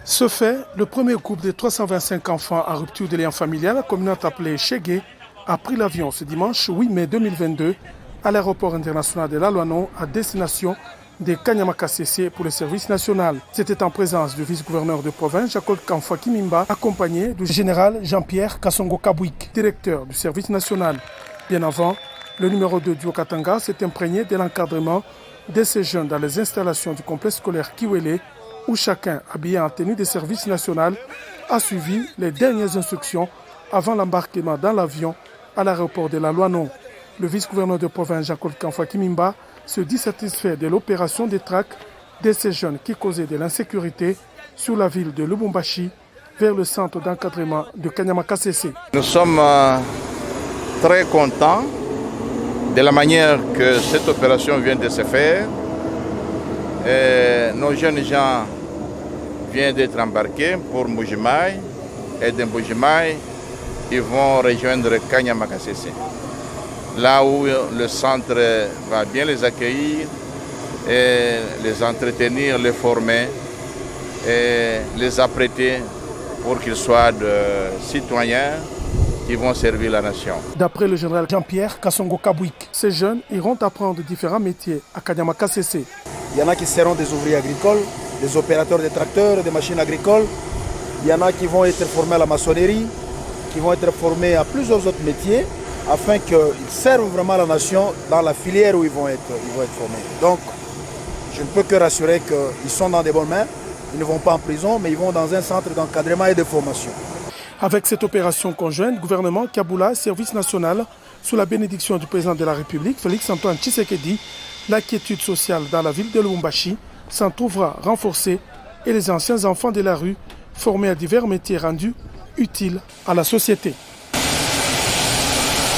Ce fait, le premier groupe de 325 enfants en rupture de lien familial, communément appelé Chegué, a pris l'avion ce dimanche 8 mai 2022 à l'aéroport international de Lalouanon à destination de Kanyama-Kasese pour le service national. C'était en présence du vice-gouverneur de province, Jacob Kamfa Kimimba, accompagné du général Jean-Pierre Kassongo Kabouik, directeur du service national. Bien avant, le numéro 2 du Haut-Katanga s'est imprégné de l'encadrement de ces jeunes dans les installations du complexe scolaire Kiwele, où chacun, habillé en tenue de service national, a suivi les dernières instructions avant l'embarquement dans l'avion à l'aéroport de Lalouanon. Le vice-gouverneur de province, Jacob Kamfa Kimimba, se dit satisfait de l'opération de traque de ces jeunes qui causaient de l'insécurité sur la ville de Lubumbashi vers le centre d'encadrement de Kanyama-Kasese. Nous sommes très contents de la manière que cette opération vient de se faire. Nos jeunes gens viennent d'être embarqués pour Mbujimaï et de Mbujimaï, ils vont rejoindre Kanyama-Kasese, là où le centre va bien les accueillir et les entretenir, les former et les apprêter pour qu'ils soient de citoyens qui vont servir la nation. D'après le général Jean-Pierre Kassongo Kabouik, ces jeunes iront apprendre différents métiers à Kanyama-Kasese. Il y en a qui seront des ouvriers agricoles, des opérateurs de tracteurs, des machines agricoles. Il y en a qui vont être formés à la maçonnerie, qui vont être formés à plusieurs autres métiers, afin qu'ils servent vraiment la nation dans la filière où ils vont être formés. Donc, je ne peux que rassurer qu'ils sont dans des bonnes mains. Ils ne vont pas en prison, mais ils vont dans un centre d'encadrement et de formation. Avec cette opération conjointe, gouvernement, Kaboula, service national, sous la bénédiction du président de la République, Félix-Antoine Tshisekedi, l'inquiétude sociale dans la ville de Lubumbashi s'en trouvera renforcée et les anciens enfants de la rue formés à divers métiers rendus utiles à la société.